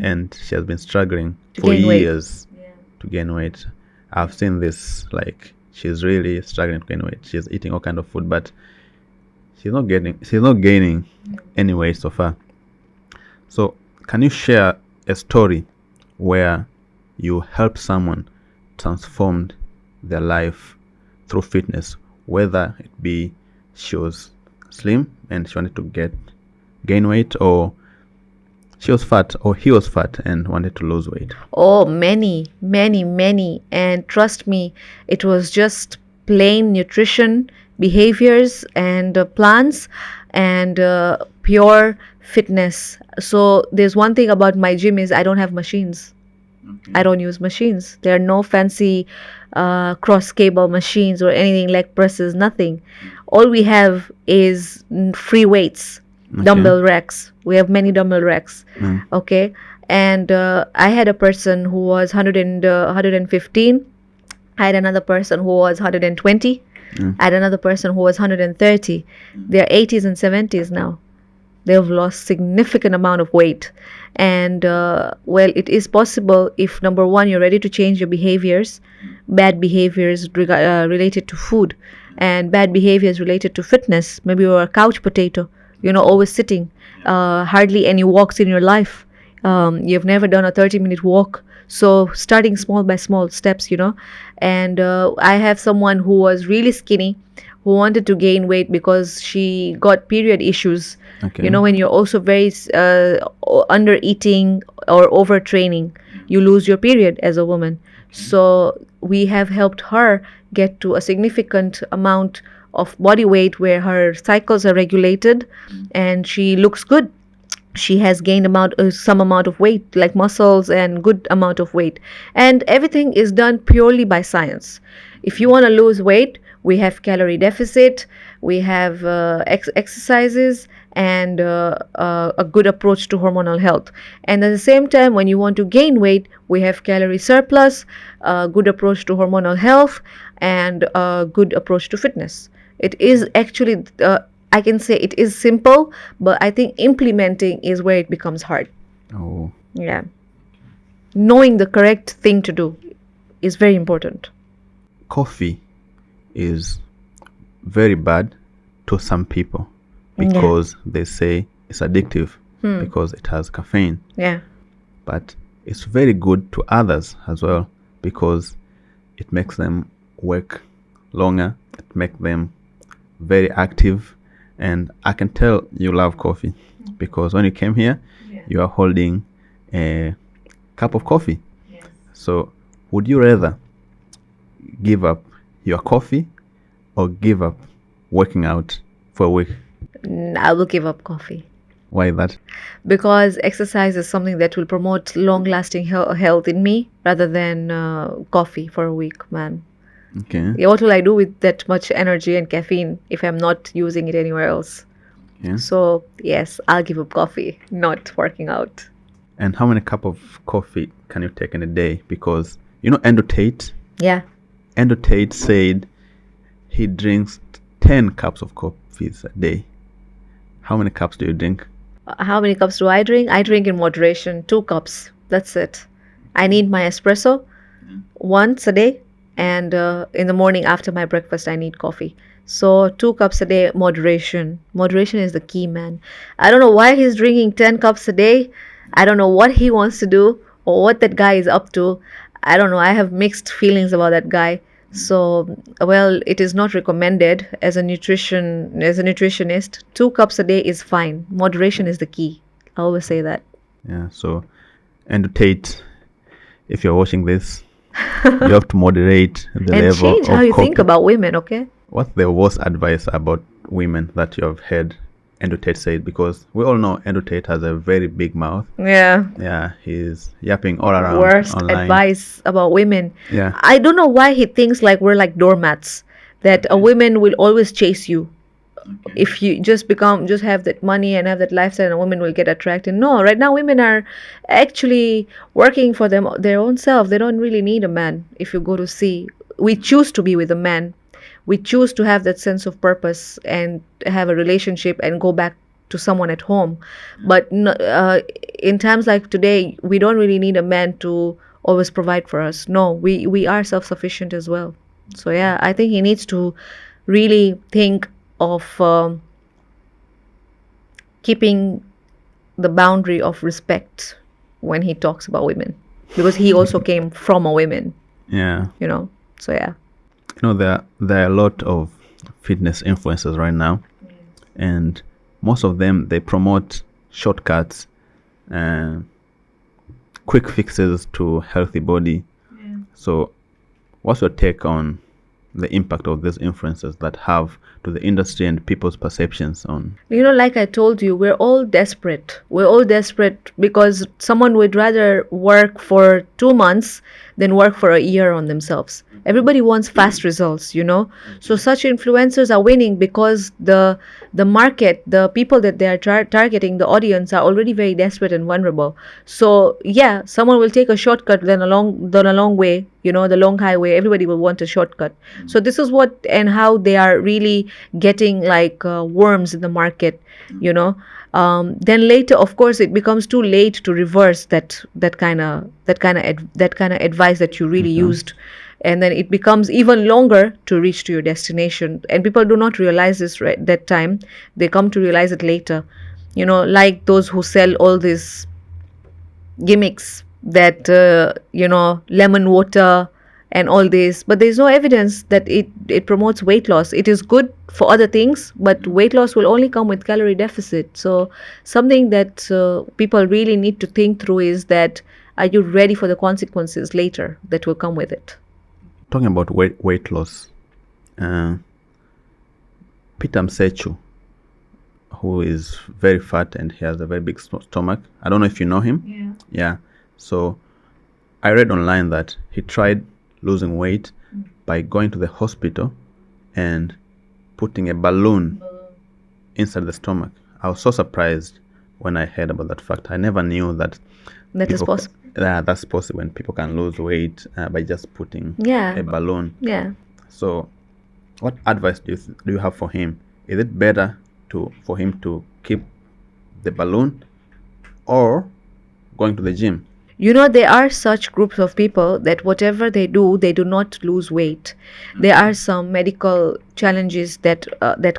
and she has been struggling for years to gain weight. I've seen this, like, she's really struggling to gain weight. She's eating all kind of food, but she's not gaining any weight so far. So can you share a story where you helped someone transformed their life through fitness, whether it be she was slim and she wanted to gain weight, or she was fat or he was fat and wanted to lose weight? Oh, many. And trust me, it was just plain nutrition, behaviors, and plans, and pure fitness. So there's one thing about my gym is I don't have machines. Okay. I don't use machines. There are no fancy cross cable machines or anything, leg presses, nothing. All we have is free weights. Okay. Dumbbell racks. We have many dumbbell racks. Okay. And I had a person who was 115. I had another person who was 120. I had another person who was 130. They're 80s and 70s now. They've lost significant amount of weight. And well, it is possible if, number one, you're ready to change your behaviors, bad behaviors related to food, and bad behaviors related to fitness. Maybe you're a couch potato, always sitting, hardly any walks in your life. You've never done a 30-minute walk. So starting small by small steps, and I have someone who was really skinny, who wanted to gain weight because she got period issues. Okay. When you're also very under eating or overtraining, you lose your period as a woman. So we have helped her get to a significant amount of body weight where her cycles are regulated and she looks good. She has gained some amount of weight, like muscles and good amount of weight. And everything is done purely by science. If you want to lose weight, we have calorie deficit, we have exercises, and a good approach to hormonal health. And at the same time, when you want to gain weight, we have calorie surplus, good approach to hormonal health, and a good approach to fitness. It is actually, I can say it is simple, but I think implementing is where it becomes hard. Oh. Yeah. Knowing the correct thing to do is very important. Coffee is very bad to some people because they say it's addictive because it has caffeine. Yeah. But it's very good to others as well because it makes them work longer. It makes them very active. And I can tell you love coffee because when you came here, you are holding a cup of coffee. Yes. So would you rather give up your coffee or give up working out for a week? I will give up coffee. Why that? Because exercise is something that will promote long-lasting health in me rather than coffee for a week, man. Okay. Yeah, what will I do with that much energy and caffeine if I'm not using it anywhere else? Yeah. So yes, I'll give up coffee, not working out. And how many cup of coffee can you take in a day? Because you know Andrew Tate. Yeah. Andrew Tate said he drinks 10 cups of coffees a day. How many cups do you drink? How many cups do I drink? I drink in moderation, 2 cups. That's it. I need my espresso once a day, and in the morning after my breakfast, I need coffee. So 2 cups a day, moderation. Moderation is the key, man. I don't know why he's drinking 10 cups a day. I don't know what he wants to do or what that guy is up to. I don't know. I have mixed feelings about that guy. So, well, it is not recommended as a nutritionist. 2 cups a day is fine. Moderation is the key. I always say that. Yeah, so Andrew Tate, if you're watching this, you have to moderate the And level change of how you coffee. think about women, okay? What's the worst advice about women that you have heard Andrew Tate said? Because we all know Andrew Tate has a very big mouth. Yeah. Yeah, he's yapping all around Worst online. advice about women. Yeah. I don't know why he thinks like we're like doormats, that a woman will always chase you. If you just have that money and have that lifestyle, and a woman will get attracted. No, right now women are actually working for their own self. They don't really need a man. If you go to see, we choose to be with a man. We choose to have that sense of purpose and have a relationship and go back to someone at home. But in times like today, we don't really need a man to always provide for us. No, we are self-sufficient as well. So yeah, I think he needs to really think of keeping the boundary of respect when he talks about women, because he also came from a woman, Yeah. So yeah. There are a lot of fitness influencers right now, and most of them, they promote shortcuts and quick fixes to healthy body. So what's your take on the impact of these influencers that have to the industry and people's perceptions on? Like I told you, we're all desperate. We're all desperate because someone would rather work for 2 months than work for a year on themselves. Everybody wants fast results. So such influencers are winning because the market, the people that they are targeting, the audience, are already very desperate and vulnerable. So yeah, someone will take a shortcut than a long way. The long highway. Everybody will want a shortcut. So this is what and how they are really getting like worms in the market. Then later, of course, it becomes too late to reverse that kind of advice that you really used, and then it becomes even longer to reach to your destination. And people do not realize this right that time. They come to realize it later. Like those who sell all these gimmicks that lemon water and all this, but there's no evidence that it promotes weight loss. It is good for other things, but weight loss will only come with calorie deficit. So something that people really need to think through is that, are you ready for the consequences later that will come with it? Talking about weight loss, Peter Msechu, who is very fat and he has a very big stomach. I don't know if you know him. Yeah. So I read online that he tried losing weight by going to the hospital and putting a balloon inside the stomach. I was so surprised when I heard about that fact. I never knew that is possible. That's possible, when people can lose weight by just putting a balloon. Yeah. So what advice do you have for him? Is it better for him to keep the balloon or going to the gym? There are such groups of people that whatever they do not lose weight. There are some medical challenges that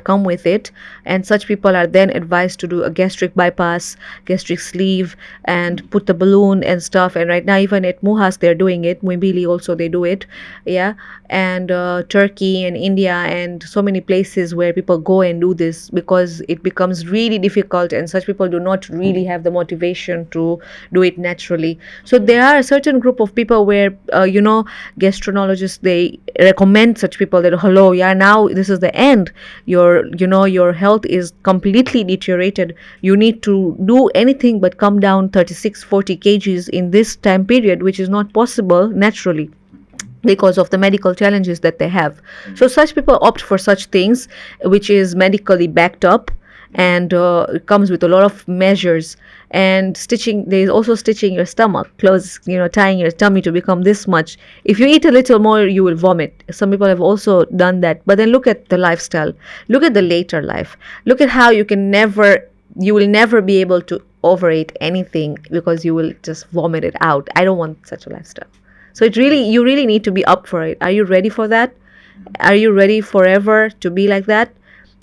come with it, and such people are then advised to do a gastric bypass, gastric sleeve, and put the balloon and stuff. And right now, even at Muhas, they're doing it. Mwimbili also, they do it. Yeah. And Turkey and India and so many places where people go and do this, because it becomes really difficult, and such people do not really have the motivation to do it naturally. So there are a certain group of people where gastroenterologists, they recommend such people that, hello, yeah, now this is the end. Your health is completely deteriorated. You need to do anything but come down 36-40 kgs in this time period, which is not possible naturally because of the medical challenges that they have. So such people opt for such things which is medically backed up, and it comes with a lot of measures and stitching. There is also stitching your stomach, close, tying your tummy to become this much. If you eat a little more, you will vomit. Some people have also done that. But then look at the lifestyle, look at the later life, look at how you will never be able to overeat anything because you will just vomit it out. I don't want such a lifestyle. So you really need to be up for it. Are you ready for that? Are you ready forever to be like that?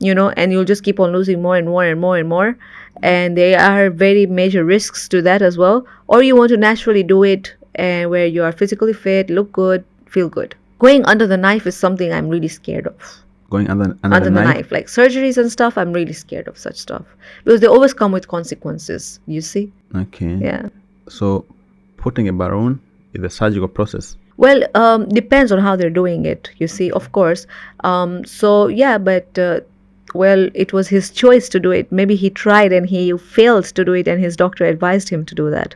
And you'll just keep on losing more and more and more and more. And there are very major risks to that as well. Or you want to naturally do it, and where you are physically fit, look good, feel good. Going under the knife is something I'm really scared of. Going under The knife, like surgeries and stuff, I'm really scared of such stuff because they always come with consequences, you see. Okay. Yeah. So putting a balloon is a surgical process. Well, depends on how they're doing it, you see, of course. So yeah, but well, it was his choice to do it. Maybe he tried and he failed to do it, and his doctor advised him to do that,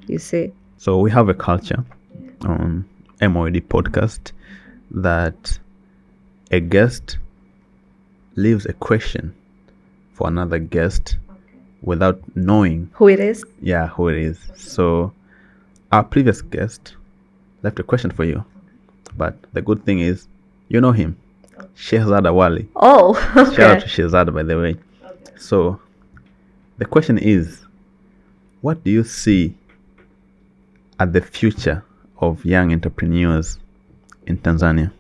you see. So we have a culture on MOD podcast that a guest leaves a question for another guest without knowing Who it is? Yeah, who it is. So our previous guest left a question for you, but the good thing is you know him, Shehzada Wali. Oh, okay. Shout out to Shehzada, by the way. So the question is, what do you see at the future of young entrepreneurs in Tanzania?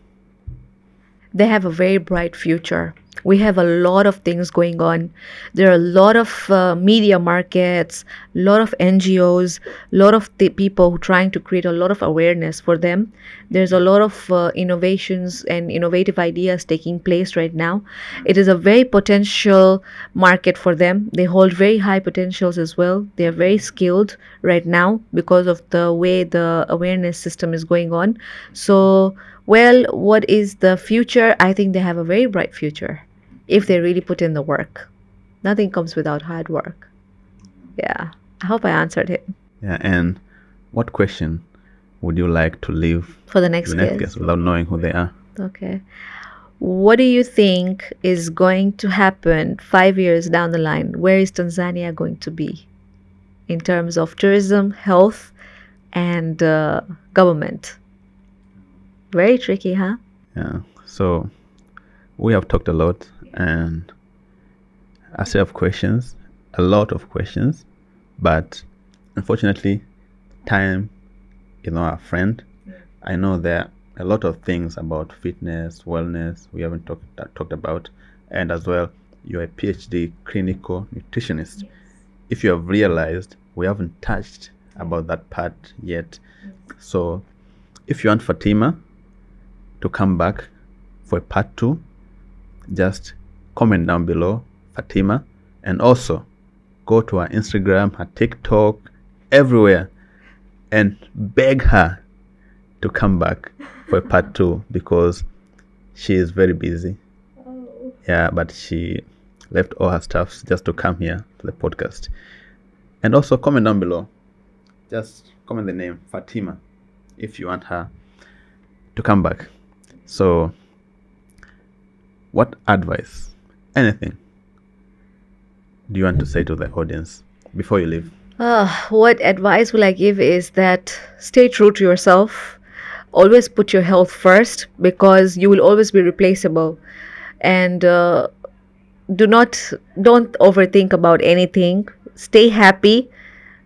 They have a very bright future. We have a lot of things going on. There are a lot of media markets, a lot of NGOs, a lot of people who are trying to create a lot of awareness for them. There's a lot of innovations and innovative ideas taking place right now. It is a very potential market for them. They hold very high potentials as well. They are very skilled right now because of the way the awareness system is going on. So, well, what is the future? I think they have a very bright future if they really put in the work. Nothing comes without hard work. Yeah, I hope I answered him. Yeah, and what question would you like to leave for the next guest without knowing who they are? Okay. What do you think is going to happen 5 years down the line? Where is Tanzania going to be in terms of tourism, health, and government? Very tricky, huh? Yeah. So we have talked a lot and a set of questions, a lot of questions, but unfortunately, time is not our friend. I know there are a lot of things about fitness, wellness we haven't talked about, and as well, you're a PhD clinical nutritionist. Yes. If you have realized, we haven't touched about that part yet. So if you want Fatima to come back for part 2, just comment down below, Fatima, and also go to her Instagram, her TikTok, everywhere, and beg her to come back for part 2 because she is very busy. Yeah, but she left all her stuff just to come here to the podcast. And also comment down below, just comment the name Fatima if you want her to come back. So what advice, anything, do you want to say to the audience before you leave? What advice will I give is that stay true to yourself. Always put your health first because you will always be replaceable. And don't overthink about anything. Stay happy.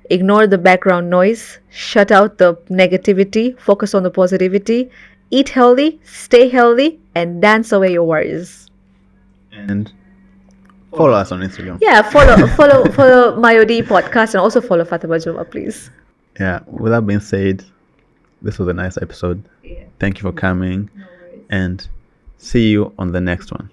Ignore the background noise. Shut out the negativity. Focus on the positivity. Eat healthy, stay healthy, and dance away your worries. And follow us on Instagram. Yeah, follow my OD podcast, and also follow Fatema Juma, please. Yeah, with that being said, this was a nice episode. Yeah. Thank you for coming, and see you on the next one.